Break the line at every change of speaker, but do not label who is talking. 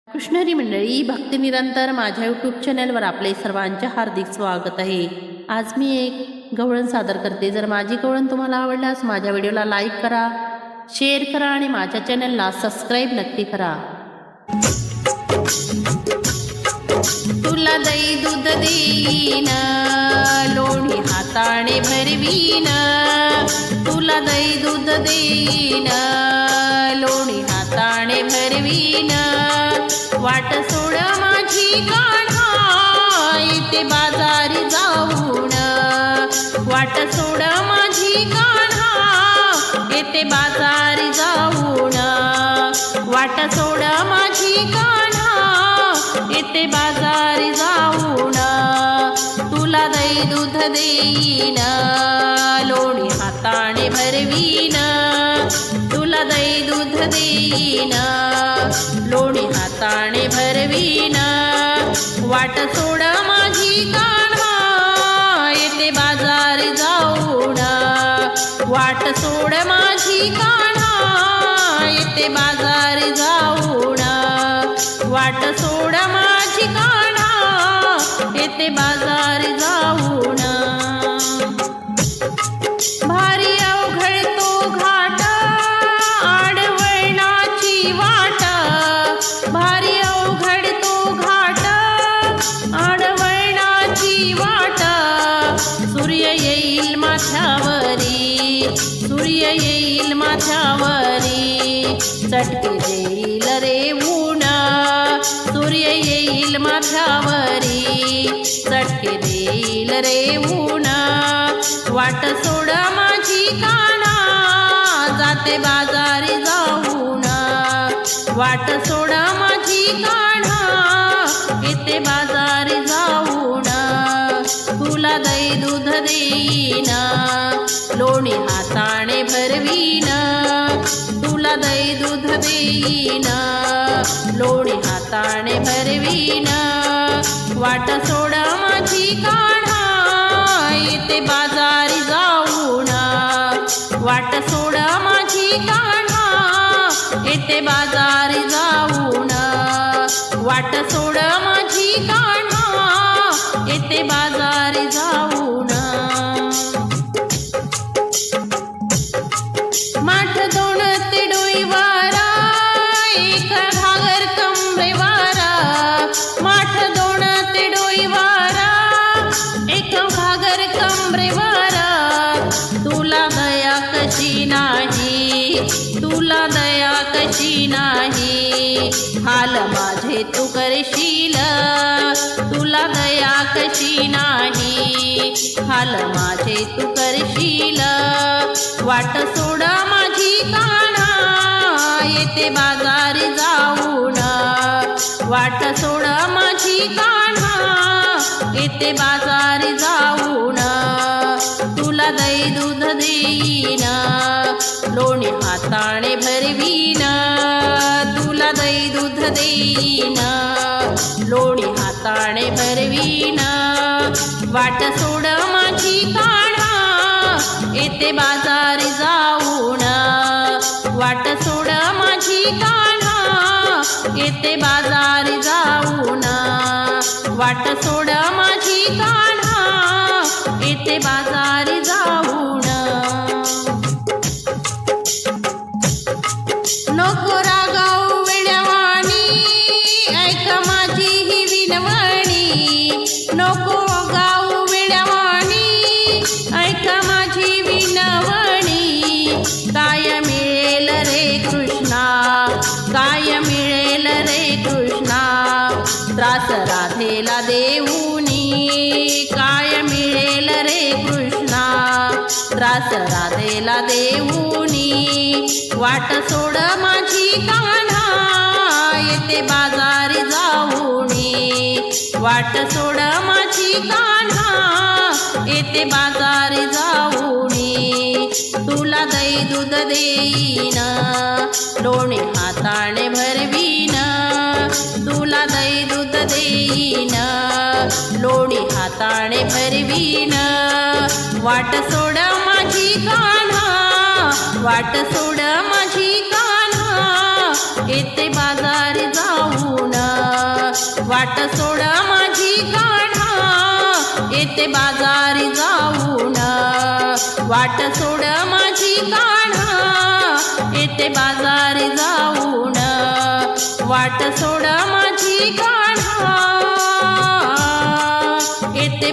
कृष्णहरी मंडळी भक्ती निरंतर माझ्या यूट्यूब चॅनलवर आपले सर्वांचे हार्दिक स्वागत आहे। आज मी एक गवळण सादर करते। जर माझी गवळण तुम्हाला आवडल्यास माझ्या व्हिडिओला लाईक करा, शेअर करा आणि माझ्या चॅनलला सबस्क्राईब नक्की करा। तुला दही दूध देईन, लोणी हाताने भरवीन, तुला दही दूध देईन, लोणी हाताने भरवीन, वाट सोड माझी कान्हा, येते बाजारी जाऊन, वाट सोड माझी कान्हा, येते बाजारी जाऊन, वाट सोड माझी कान्हा, येते बाजारी जाऊन, तुला दही दूध देईन, लोणी हाताने भरवीन, तुला दही दूध देईन, लोणी हाताने भरवीन, वाट सोड माझी कान्हा, येते बाजारी जाऊन, वाट सोड माझी कान्हा, येते बाजारी जाऊन, वाट सोड माझी कान्हा, येते बाजारी जाऊन। भारी अवघडतो घाट, आडवळणाची वाट, भारी अवघडतो घाट, आडवळणाची वाट, सूर्य येईल माथ्यावरी, सूर्य येईल माथ्यावरी, चटके देईल रे ऊन, सूर्य येईल माथ्यावरी, चटके देईल रे ऊन, वाट सोड माझी कान्हा, जाते बाजारी जाऊन, वाट सोड माझी कान्हा, येते बाजारी जाऊन, तुला दही दूध देईन, लोणी हाताने भरवीन, तुला दही दूध देईन, लोणी हाताने भरवीन, वाट सोड माझी कान्हा, येते बाजारी जाऊन, वाट सोड माझी कान्हा, येते बाजारी जाऊन, वाट सोड माझी कान्हा, येते बाजारी जाऊन। माठ दोन ते डोईवारा, एक घागर कमरेवारा, माठ दोन ते डोईवारा, एक घागर कमरेवारा, तुला दया कशी नाही, तुला दया कशी नाही, हाल माझे तू करशील, तुला दया कशी नाही, हाल माझे तू करशील, वाट सोड माझी कान्हा, येते बाजारी जाऊन, वाट सोड माझी कान्हा, येते बाजारी जाऊन, तुला दही दूध देईन, लोणी हाताने भरवीन, तुला दही दूध देईन, लोणी हाताने भरवीन, वाट सोड माझी कान्हा, येते बाजारी जाऊन, वाट सोड माझी कान्हा, येते बाजारी जाऊन, वाट सोड माझी कान्हा, येते बाजारी जाऊन। नको रागावू वेड्यावाणी, ऐक माझी ही विनवणी, नको गाऊ वेड्यावाणी, ऐक माझी विनवणी, काय मिळेल रे कृष्णा, काय मिळेल रे कृष्णा, त्रास राधेला देऊनी, काय मिळेल रे कृष्णा, त्रास राधेला देऊनी, वाट सोड माझी कान्हा, येते बाजारी जाऊनी, वाट सोड माझी कान्हा, येते बाजारी जाऊनी, तुला दही दूध देईन, लोणी हाताने भरवीन, तुला दही दूध देईन, लोणी हाताने भरवीन, वाट सोड माझी कान्हा, वाट सोड माझी कान्हा, येते बाजारी जाऊन, वाट सोड माझी काढा येते बाजारी जाऊन वाट सोड माझी काढा येते बाजारी जाऊन वाट सोड माझी काढा येते